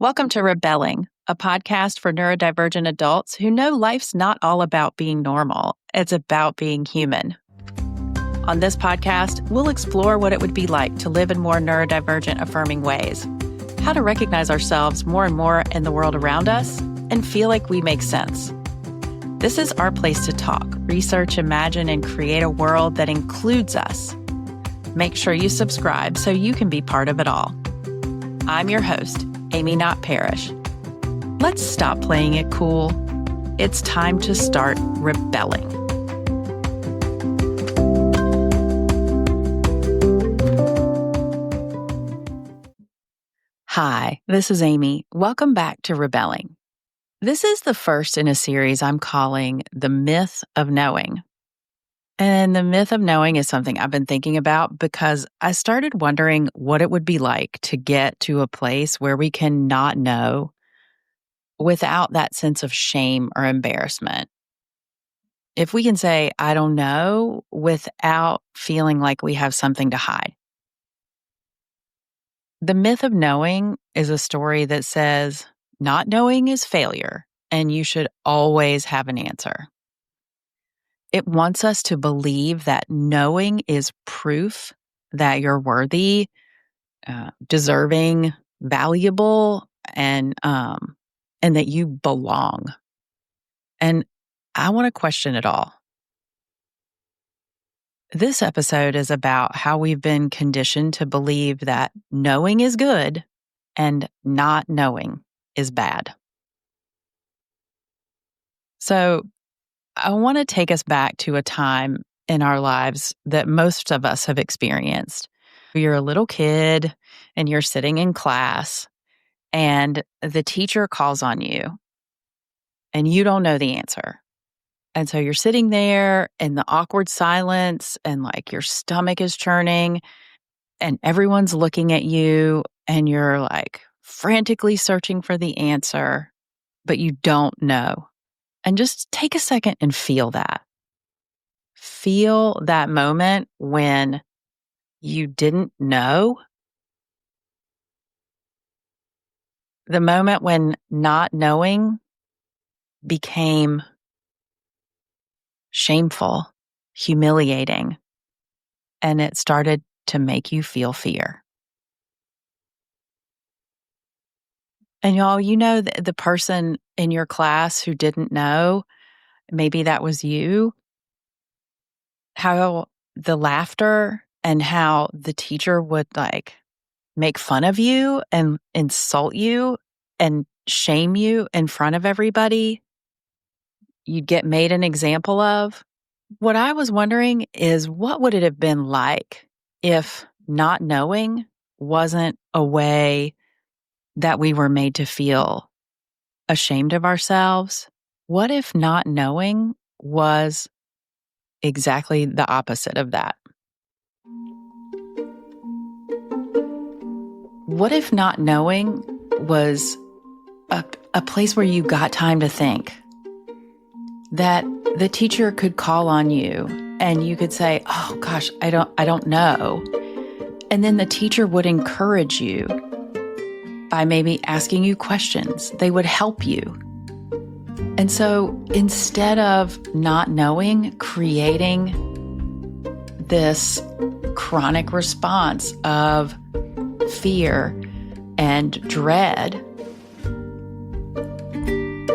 Welcome to Rebelling, a podcast for neurodivergent adults who know life's not all about being normal. It's about being human. On this podcast, we'll explore what it would be like to live in more neurodivergent affirming ways, how to recognize ourselves more and more in the world around us, and feel like we make sense. This is our place to talk, research, imagine, and create a world that includes us. Make sure you subscribe so you can be part of it all. I'm your host, Amy Not Parrish. Let's stop playing it cool. It's time to start rebelling. Hi, this is Amy. Welcome back to Rebelling. This is the first in a series I'm calling The Myth of Knowing. And the myth of knowing is something I've been thinking about because I started wondering what it would be like to get to a place where we can not know without that sense of shame or embarrassment. If we can say, I don't know, without feeling like we have something to hide. The myth of knowing is a story that says not knowing is failure and you should always have an answer. It wants us to believe that knowing is proof that you're worthy, deserving, valuable, and that you belong. And I want to question it all. This episode is about how we've been conditioned to believe that knowing is good and not knowing is bad. So, I want to take us back to a time in our lives that most of us have experienced. You're a little kid and you're sitting in class and the teacher calls on you and you don't know the answer. And so you're sitting there in the awkward silence and like your stomach is churning and everyone's looking at you and you're like frantically searching for the answer, but you don't know. And just take a second and feel that. Feel that moment when you didn't know. The moment when not knowing became shameful, humiliating, and it started to make you feel fear. And y'all, you know the person in your class who didn't know, maybe that was you, how the laughter and how the teacher would like make fun of you and insult you and shame you in front of everybody, you'd get made an example of. What I was wondering is what would it have been like if not knowing wasn't a way that we were made to feel ashamed of ourselves? What if not knowing was exactly the opposite of that? What if not knowing was a place where you got time to think? That the teacher could call on you and you could say, "Oh gosh, I don't know." And then the teacher would encourage you by maybe asking you questions. They would help you. And so instead of not knowing, creating this chronic response of fear and dread,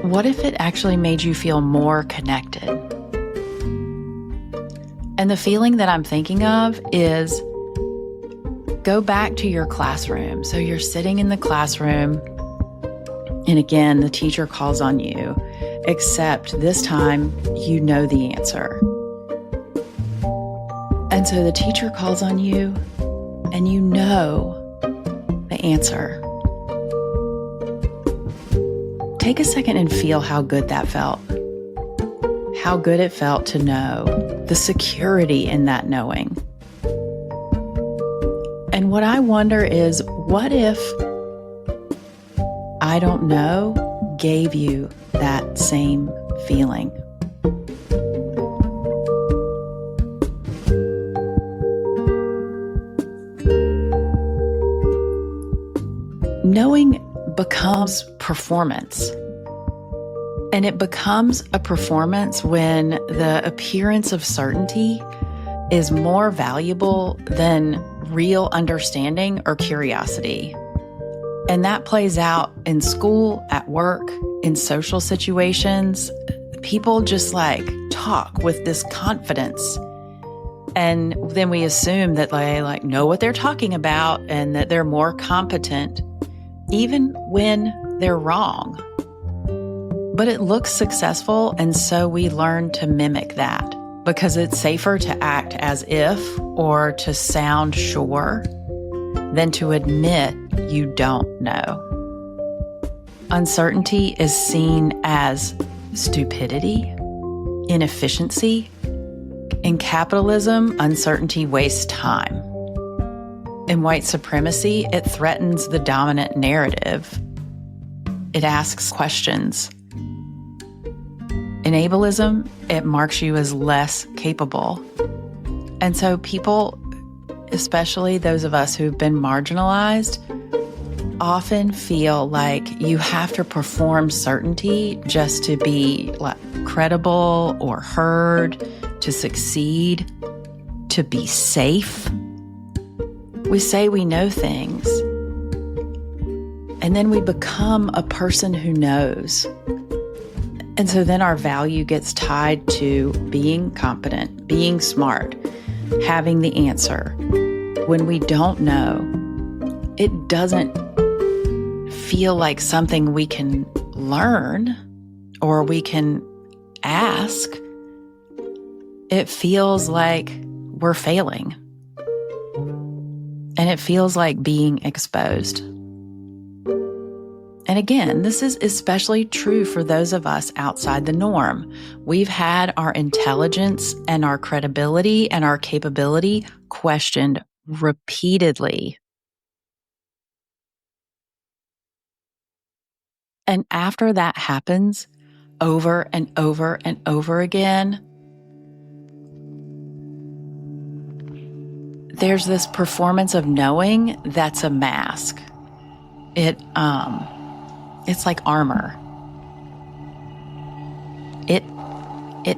what if it actually made you feel more connected? And the feeling that I'm thinking of is go back to your classroom. So you're sitting in the classroom, and again, the teacher calls on you, except this time you know the answer. And so the teacher calls on you, and you know the answer. Take a second and feel how good that felt. How good it felt to know, the security in that knowing. And what I wonder is, what if I don't know gave you that same feeling? Knowing becomes performance. And it becomes a performance when the appearance of certainty is more valuable than real understanding or curiosity. And that plays out in school, at work, in social situations. People just talk with this confidence. And then we assume that they know what they're talking about and that they're more competent, even when they're wrong. But it looks successful, and so we learn to mimic that because it's safer to act as if or to sound sure than to admit you don't know. Uncertainty is seen as stupidity, inefficiency. In capitalism, uncertainty wastes time. In white supremacy, it threatens the dominant narrative. It asks questions. In ableism, it marks you as less capable. And so people, especially those of us who've been marginalized, often feel like you have to perform certainty just to be credible or heard, to succeed, to be safe. We say we know things, and then we become a person who knows. And so then our value gets tied to being competent, being smart, having the answer. When we don't know, it doesn't feel like something we can learn or we can ask. It feels like we're failing. And it feels like being exposed. And again, this is especially true for those of us outside the norm. We've had our intelligence and our credibility and our capability questioned repeatedly. And after that happens over and over and over again, there's this performance of knowing that's a mask. It's like armor. It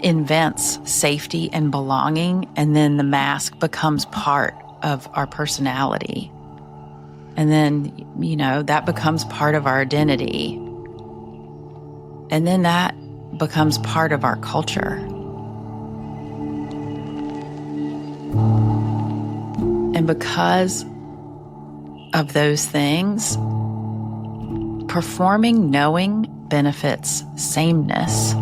invents safety and belonging, and then the mask becomes part of our personality. And then, that becomes part of our identity. And then that becomes part of our culture. And because of those things, performing knowing benefits sameness.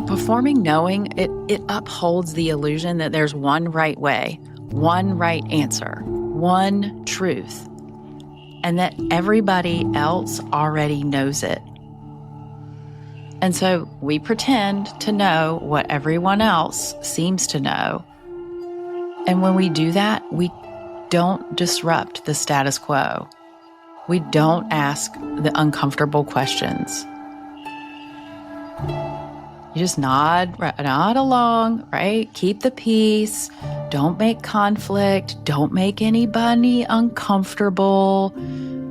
Performing knowing, it upholds the illusion that there's one right way, one right answer, one truth, and that everybody else already knows it. And so we pretend to know what everyone else seems to know. And when we do that, we don't disrupt the status quo. We don't ask the uncomfortable questions. You just nod along, right? Keep the peace. Don't make conflict. Don't make anybody uncomfortable.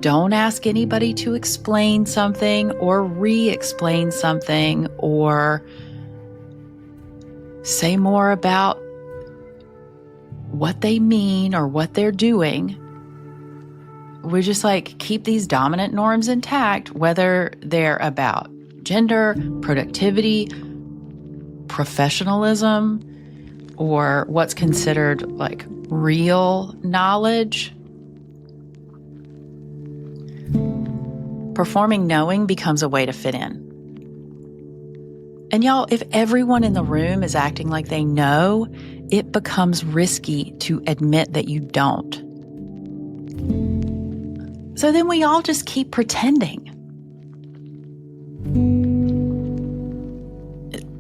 Don't ask anybody to explain something or re-explain something or say more about what they mean or what they're doing. We just keep these dominant norms intact, whether they're about gender, productivity, professionalism, or what's considered real knowledge. Performing knowing becomes a way to fit in. And y'all, if everyone in the room is acting like they know, it becomes risky to admit that you don't. So then we all just keep pretending.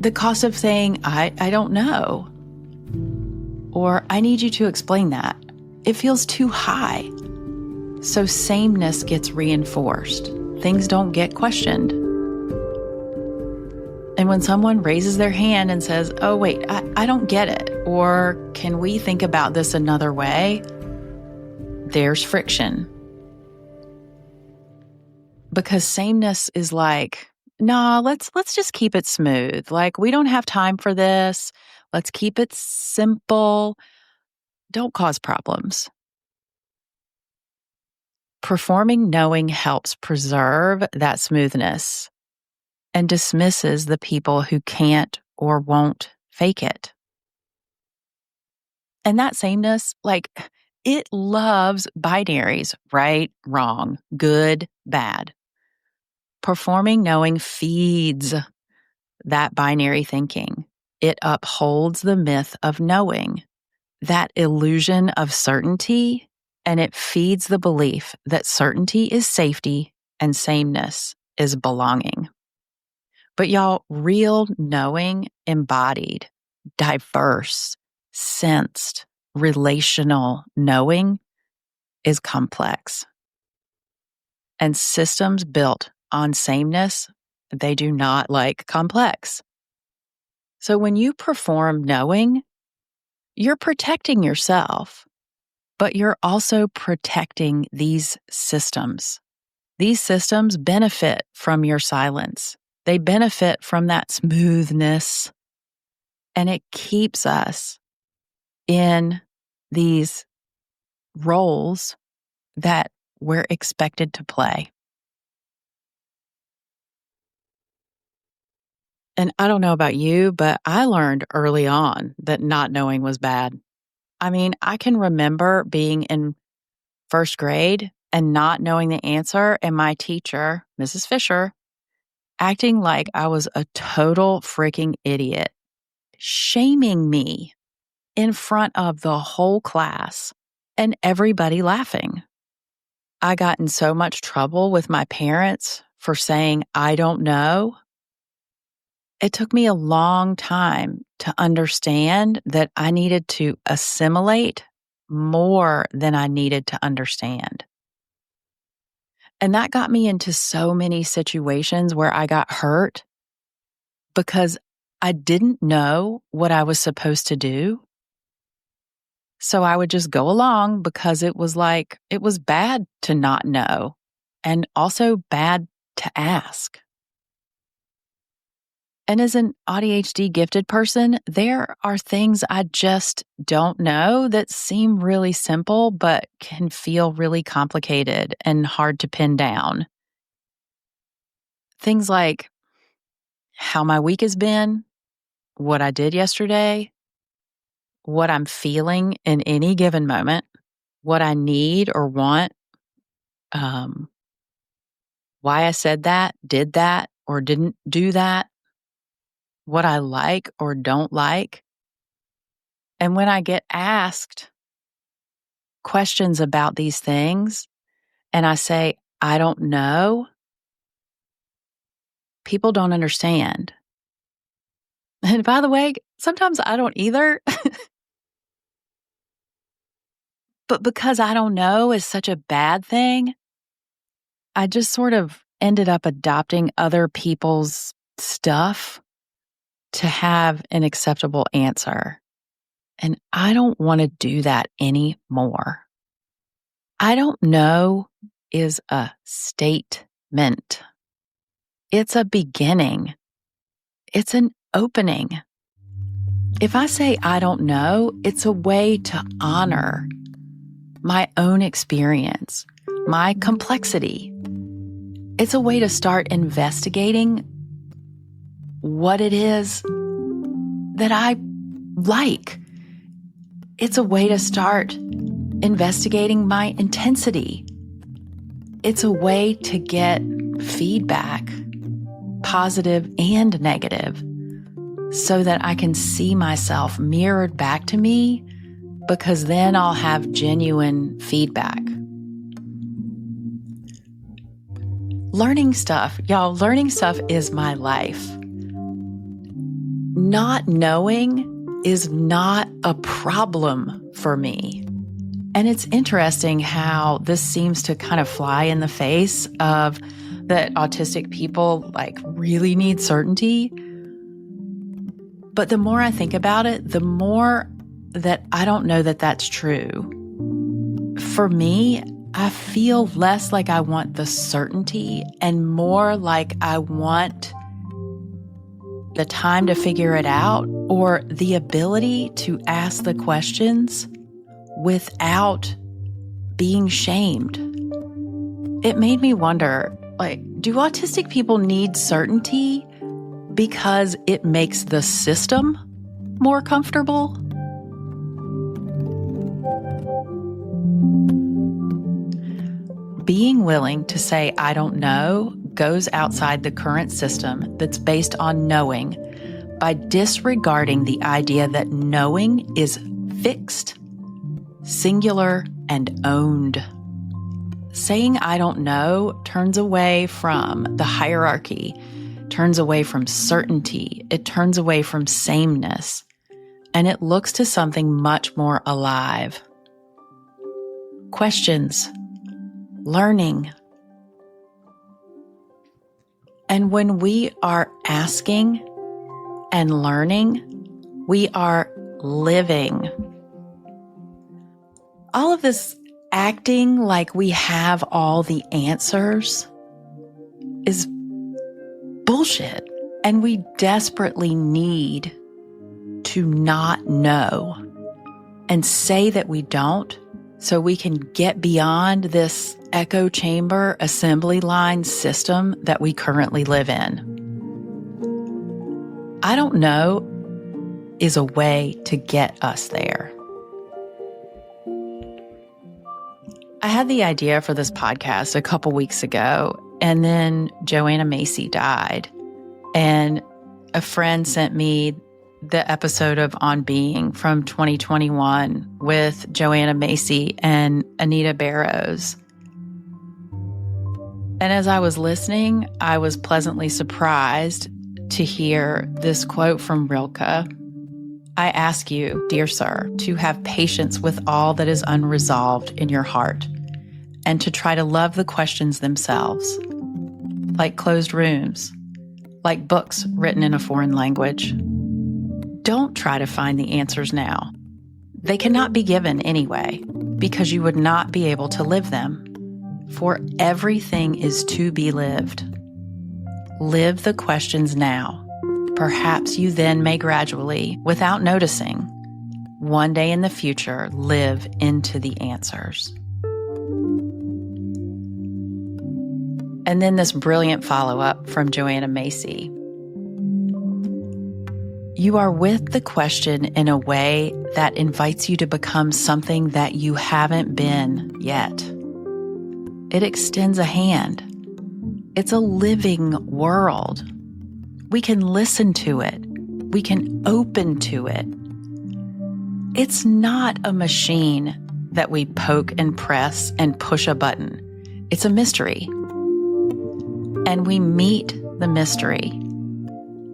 The cost of saying, I don't know, or I need you to explain that, it feels too high. So sameness gets reinforced. Things don't get questioned. And when someone raises their hand and says, oh, wait, I don't get it, or can we think about this another way? there's friction. Because sameness is like, nah, let's just keep it smooth. Like, we don't have time for this. Let's keep it simple. Don't cause problems. Performing knowing helps preserve that smoothness and dismisses the people who can't or won't fake it. And that sameness, like, it loves binaries, right, wrong, good, bad. Performing knowing feeds that binary thinking. It upholds the myth of knowing, that illusion of certainty, and it feeds the belief that certainty is safety and sameness is belonging. But y'all, real knowing, embodied, diverse, sensed, relational knowing is complex. And systems built on sameness, they do not like complex. So when you perform knowing, you're protecting yourself, but you're also protecting these systems. These systems benefit from your silence. They benefit from that smoothness, and it keeps us in these roles that we're expected to play. And I don't know about you, but I learned early on that not knowing was bad. I mean, I can remember being in first grade and not knowing the answer, and my teacher, Mrs. Fisher, acting like I was a total freaking idiot, shaming me in front of the whole class and everybody laughing. I got in so much trouble with my parents for saying, I don't know. It took me a long time to understand that I needed to assimilate more than I needed to understand. And that got me into so many situations where I got hurt because I didn't know what I was supposed to do. So I would just go along because it was like, it was bad to not know and also bad to ask. And as an ADHD gifted person, there are things I just don't know that seem really simple, but can feel really complicated and hard to pin down. Things like how my week has been, what I did yesterday, what I'm feeling in any given moment, what I need or want, um, why I said that, did that, or didn't do that, what I like or don't like. And when I get asked questions about these things and I say, I don't know, people don't understand. And by the way, sometimes I don't either. But because I don't know is such a bad thing, I just sort of ended up adopting other people's stuff to have an acceptable answer. And I don't want to do that anymore. I don't know is a statement. It's a beginning. It's an opening. If I say I don't know, it's a way to honor my own experience, my complexity. It's a way to start investigating what it is that I like. It's a way to start investigating my intensity. It's a way to get feedback, positive and negative, so that I can see myself mirrored back to me, because then I'll have genuine feedback. Learning stuff, y'all, learning stuff is my life. Not knowing is not a problem for me. And it's interesting how this seems to kind of fly in the face of that autistic people like really need certainty. But the more I think about it, the more that I don't know that that's true. For me, I feel less like I want the certainty and more like I want the time to figure it out or the ability to ask the questions without being shamed. It made me wonder, do autistic people need certainty because it makes the system more comfortable? Being willing to say, I don't know, goes outside the current system that's based on knowing by disregarding the idea that knowing is fixed, singular, and owned. Saying I don't know turns away from the hierarchy, turns away from certainty, it turns away from sameness, and it looks to something much more alive. Questions, learning. And when we are asking and learning, we are living. All of this acting like we have all the answers is bullshit. And we desperately need to not know and say that we don't so we can get beyond this echo chamber assembly line system that we currently live in. I don't know is a way to get us there. I had the idea for this podcast a couple weeks ago, and then Joanna Macy died. And a friend sent me the episode of On Being from 2021 with Joanna Macy and Anita Barrows. And as I was listening, I was pleasantly surprised to hear this quote from Rilke. I ask you, dear sir, to have patience with all that is unresolved in your heart and to try to love the questions themselves, like closed rooms, like books written in a foreign language. Don't try to find the answers now. They cannot be given anyway, because you would not be able to live them. For everything is to be lived. Live the questions now. Perhaps you then may gradually, without noticing, one day in the future, live into the answers. And then this brilliant follow-up from Joanna Macy. You are with the question in a way that invites you to become something that you haven't been yet. It extends a hand. It's a living world. We can listen to it. We can open to it. It's not a machine that we poke and press and push a button. It's a mystery. And we meet the mystery.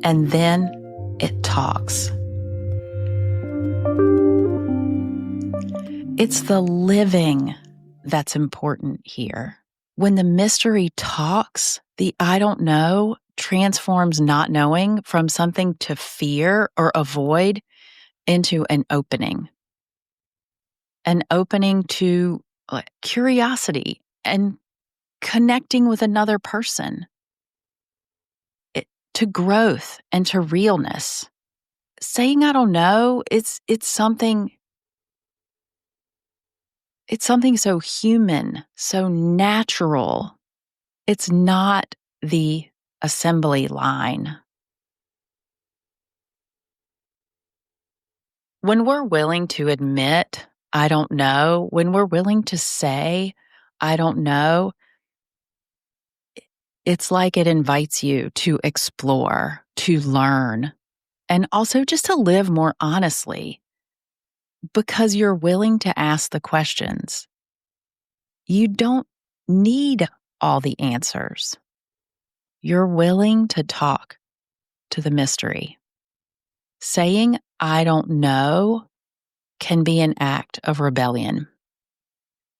And then it talks. It's the living that's important here. When the mystery talks, the I don't know transforms not knowing from something to fear or avoid into an opening to curiosity and connecting with another person, to growth and to realness. Saying I don't know, it's something so human, so natural. It's not the assembly line. When we're willing to admit, I don't know, when we're willing to say, I don't know, it's like it invites you to explore, to learn, and also just to live more honestly, because you're willing to ask the questions. You don't need all the answers. You're willing to talk to the mystery. Saying, I don't know, can be an act of rebellion.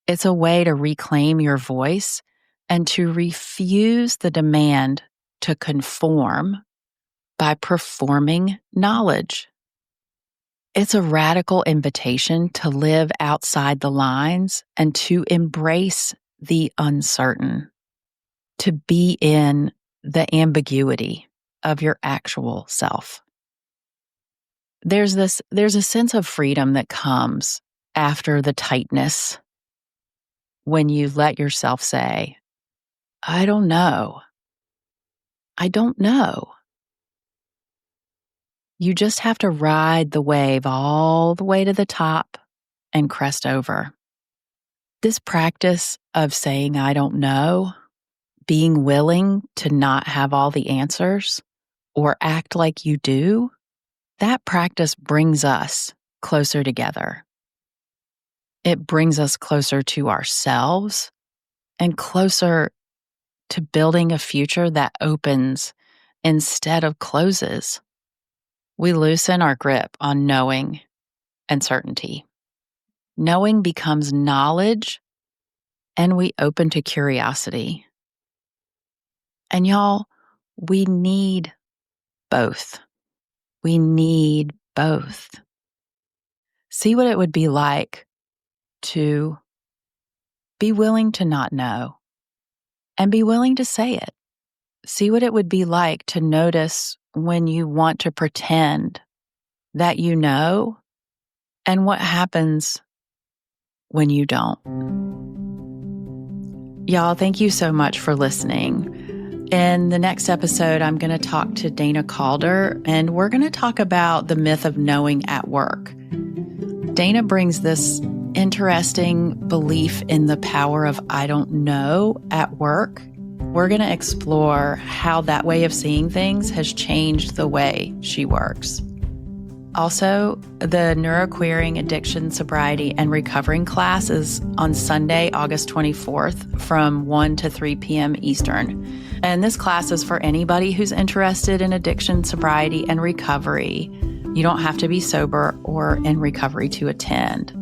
It's a way to reclaim your voice and to refuse the demand to conform by performing knowledge. It's a radical invitation to live outside the lines and to embrace the uncertain, to be in the ambiguity of your actual self. There's a sense of freedom that comes after the tightness when you let yourself say, I don't know. I don't know. You just have to ride the wave all the way to the top and crest over. This practice of saying, I don't know, being willing to not have all the answers or act like you do, that practice brings us closer together. It brings us closer to ourselves and closer to building a future that opens instead of closes. We loosen our grip on knowing and certainty. Knowing becomes knowledge, and we open to curiosity. And y'all, we need both. We need both. See what it would be like to be willing to not know and be willing to say it. See what it would be like to notice when you want to pretend that you know and what happens when you don't. Y'all, thank you so much for listening. In the next episode, I'm going to talk to Dana Calder, and we're going to talk about the myth of knowing at work. Dana brings this interesting belief in the power of I don't know at work. We're going to explore how that way of seeing things has changed the way she works. Also, the Neuroqueering Addiction, Sobriety, and Recovering class is on Sunday, August 24th from 1 to 3 p.m. Eastern. And this class is for anybody who's interested in addiction, sobriety, and recovery. You don't have to be sober or in recovery to attend.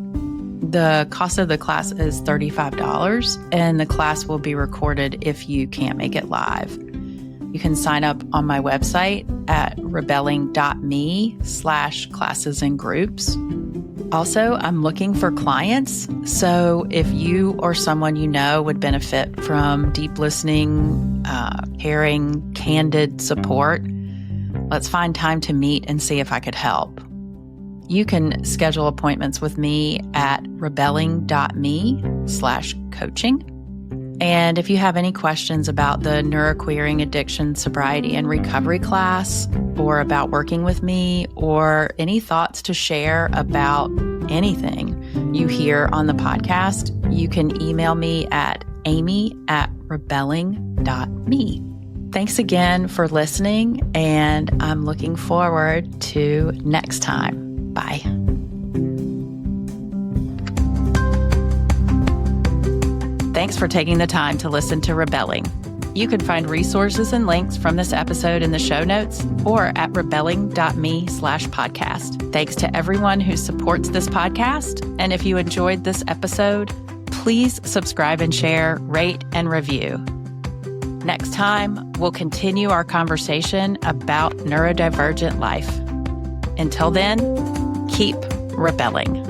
The cost of the class is $35, and the class will be recorded if you can't make it live. You can sign up on my website at rebelling.me/classes and groups. Also, I'm looking for clients. So if you or someone you know would benefit from deep listening, caring, candid support, let's find time to meet and see if I could help. You can schedule appointments with me at rebelling.me/coaching. And if you have any questions about the Neuroqueering Addiction, Sobriety, and Recovery class, or about working with me, or any thoughts to share about anything you hear on the podcast, you can email me at amy@rebelling.me. Thanks again for listening, and I'm looking forward to next time. Bye. Thanks for taking the time to listen to Rebelling. You can find resources and links from this episode in the show notes or at rebelling.me/podcast. Thanks to everyone who supports this podcast. And if you enjoyed this episode, please subscribe and share, rate, and review. Next time, we'll continue our conversation about neurodivergent life. Until then, keep rebelling.